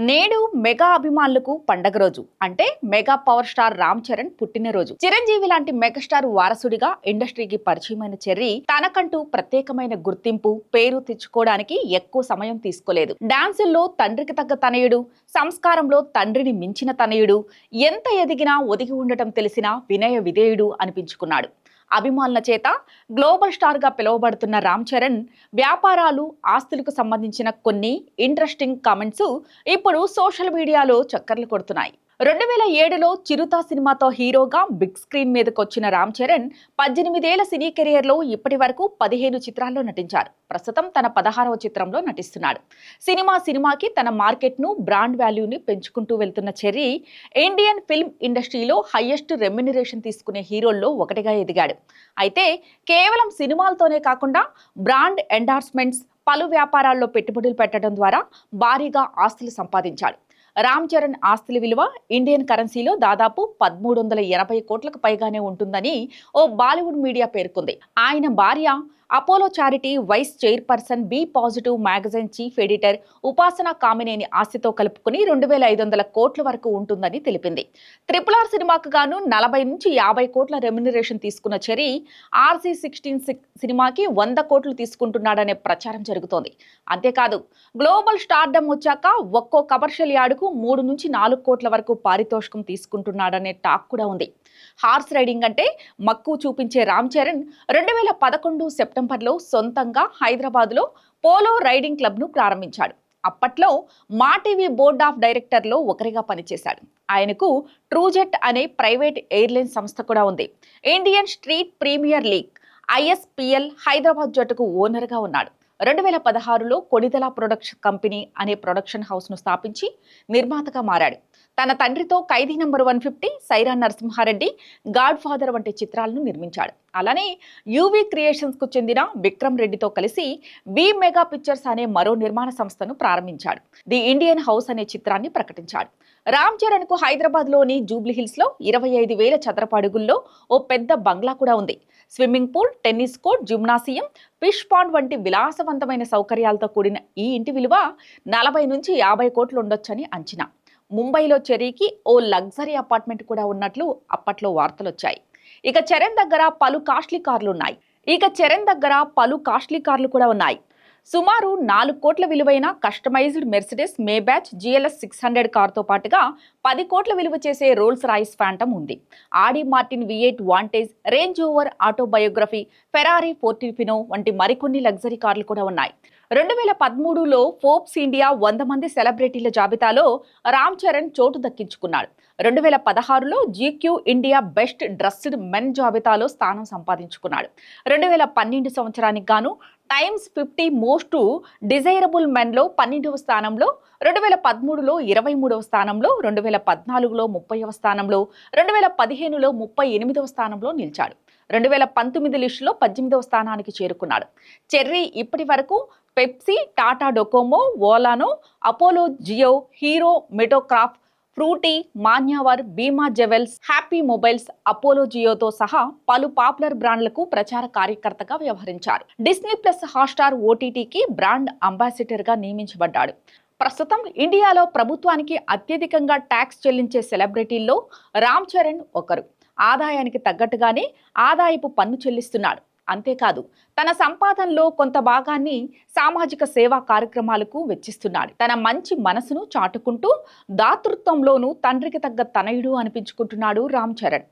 నేడు మెగా అభిమానులకు పండగ రోజు అంటే mega power star Ram Charan పుట్టినరోజు. చిరంజీవి లాంటి మెగాస్టార్ వారసుడిగా ఇండస్ట్రీకి పరిచయమైన చెర్రీ తనకంటూ ప్రత్యేకమైన గుర్తింపు పేరు తెచ్చుకోవడానికి ఎక్కువ సమయం తీసుకోలేదు. డాన్సుల్లో తండ్రికి తగ్గ తనయుడు, సంస్కారంలో తండ్రిని మించిన తనయుడు, ఎంత ఎదిగినా ఒదిగి ఉండటం తెలిసిన వినయ విధేయుడు అనిపించుకున్నాడు. అభిమానుల చేత గ్లోబల్ స్టార్ గా పిలువబడుతున్న రామ్ చరణ్ వ్యాపారాలు, ఆస్తులకు సంబంధించిన కొన్ని ఇంట్రెస్టింగ్ కామెంట్స్ ఇప్పుడు సోషల్ మీడియాలో చక్కర్లు కొడుతున్నాయి. 2007లో చిరుత సినిమాతో హీరోగా బిగ్ స్క్రీన్ మీదకి వచ్చిన రామ్ చరణ్ 18 ఏళ్ల సినీ కెరియర్లో ఇప్పటి వరకు 15 చిత్రాల్లో నటించారు. ప్రస్తుతం తన 16వ చిత్రంలో నటిస్తున్నాడు. సినిమాకి తన మార్కెట్ను, బ్రాండ్ వాల్యూని పెంచుకుంటూ వెళ్తున్న చెర్రీ ఇండియన్ ఫిల్మ్ ఇండస్ట్రీలో హైయెస్ట్ రెమ్యునరేషన్ తీసుకునే హీరోల్లో ఒకటిగా ఎదిగాడు. అయితే కేవలం సినిమాలతోనే కాకుండా బ్రాండ్ ఎండార్స్మెంట్స్, పలు వ్యాపారాల్లో పెట్టుబడులు పెట్టడం ద్వారా భారీగా ఆస్తులు సంపాదించాడు. రామ్ చరణ్ ఆస్తుల విలువ ఇండియన్ కరెన్సీలో దాదాపు 1380 కోట్లకు పైగానే ఉంటుందని ఓ బాలీవుడ్ మీడియా పేర్కొంది. ఆయన భార్య Apollo charity vice chairperson, B Positive magazine chief editor Upasana Kamineni ఆస్తితో కలుపుకుని 2500 కోట్ల వరకు ఉంటుందని తెలిపింది. RRR సినిమాకు గాను 40 నుంచి 50 కోట్ల రెమ్యునరేషన్ తీసుకున్న చెర్రీ RC16 సినిమాకి 100 కోట్లు తీసుకుంటున్నాడనే ప్రచారం జరుగుతోంది. అంతేకాదు, గ్లోబల్ స్టార్డమ్ వచ్చాక ఒక్కో కమర్షియల్ యార్డుకు 3 నుంచి 4 కోట్ల వరకు పారితోషికం తీసుకుంటున్నాడనే టాక్ కూడా ఉంది. హార్స్ రైడింగ్ అంటే మక్కువ చూపించే రామ్ చరణ్ 2011 సెప్టెంబర్లో సొంతంగా హైదరాబాద్లో పోలో రైడింగ్ క్లబ్ను ప్రారంభించాడు. అప్పట్లో మా టీవీ బోర్డ్ ఆఫ్ డైరెక్టర్లో ఒకరిగా పనిచేశాడు. ఆయనకు ట్రూజెట్ అనే ప్రైవేట్ ఎయిర్లైన్ సంస్థ కూడా ఉంది. Indian street premier league ISPL Hyderabad జట్టుకు ఓనర్గా ఉన్నాడు. 2016లో కొణిదెల ప్రొడక్షన్ కంపెనీ అనే ప్రొడక్షన్ హౌస్ను స్థాపించి నిర్మాతగా మారాడు. తన తండ్రితో Khaidi number 150, Sye Raa Narasimha Reddy, Godfather వంటి చిత్రాలను నిర్మించాడు. అలానే యూవీ క్రియేషన్స్కు చెందిన విక్రమ్ రెడ్డితో కలిసి బి మెగా పిక్చర్స్ అనే మరో నిర్మాణ సంస్థను ప్రారంభించాడు. ది ఇండియన్ హౌస్ అనే చిత్రాన్ని ప్రకటించాడు. రామ్ చరణ్కు హైదరాబాద్లోని జూబ్లీహిల్స్లో 25,000 చదరపు అడుగుల్లో ఓ పెద్ద బంగ్లా కూడా ఉంది. Swimming pool, tennis court, gymnasium, fish pond వంటి విలాసవంతమైన సౌకర్యాలతో కూడిన ఈ ఇంటి విలువ 40 నుంచి 50 కోట్లు ఉండొచ్చని అంచనా. ముంబైలో చెర్రీకి ఓ లగ్జరీ అపార్ట్మెంట్ కూడా ఉన్నట్లు అప్పట్లో వార్తలొచ్చాయి. ఇక చరణ్ దగ్గర పలు కాస్ట్లీ కార్లు కూడా ఉన్నాయి. సుమారు 4 కోట్ల విలువైన కస్టమైజ్డ్ మెర్సిడెస్ మేబ్యాచ్ GLS 600 కారుతో పాటుగా 10 కోట్ల విలువ చేసే రోల్స్ రాయిస్ ఫ్యాంటమ్ ఉంది. Audi Martin V8 Vantage, Range Rover autobiography, Ferrari Portofino వంటి మరికొన్ని లగ్జరీ కార్లు కూడా ఉన్నాయి. 2013లో ఫోర్బ్స్ ఇండియా 100 మంది సెలబ్రిటీల జాబితాలో రామ్ చరణ్ చోటు దక్కించుకున్నాడు. 2016లో GQ India best dressed men జాబితాలో స్థానం సంపాదించుకున్నాడు. 2012 సంవత్సరానికి గాను టైమ్స్ 50 మోస్ట్ డిజైరబుల్ మెన్లో 12వ స్థానంలో, 2013లో 23వ స్థానంలో, 2014లో 30వ స్థానంలో, 2015లో 38వ స్థానంలో నిలిచాడు. 2019 లిస్టులో 18వ స్థానానికి చేరుకున్నాడు. చెర్రీ ఇప్పటి వరకు పెప్సీ, టాటా డొకోమో, ఓలానో, అపోలో జియో, హీరో మెటోక్రాఫ్ట్, Frooti, Manyavar, Bhima jewels, happy mobiles, Apollo జియోతో సహా పలు పాపులర్ బ్రాండ్లకు ప్రచార కార్యకర్తగా వ్యవహరించారు. డిస్నీ ప్లస్ హాట్స్టార్ OTTకి బ్రాండ్ అంబాసిడర్గా నియమించబడ్డాడు. ప్రస్తుతం ఇండియాలో ప్రభుత్వానికి అత్యధికంగా ట్యాక్స్ చెల్లించే సెలబ్రిటీల్లో రామ్ చరణ్ ఒకరు. ఆదాయానికి తగ్గట్టుగానే ఆదాయపు పన్ను చెల్లిస్తున్నాడు. అంతేకాదు, తన సంపాదనలో కొంత భాగాన్ని సామాజిక సేవా కార్యక్రమాలకు వెచ్చిస్తున్నాడు. తన మంచి మనసును చాటుకుంటూ దాతృత్వంలోనూ తండ్రికి తగ్గ తనయుడు అనిపించుకుంటున్నాడు రామ్ చరణ్.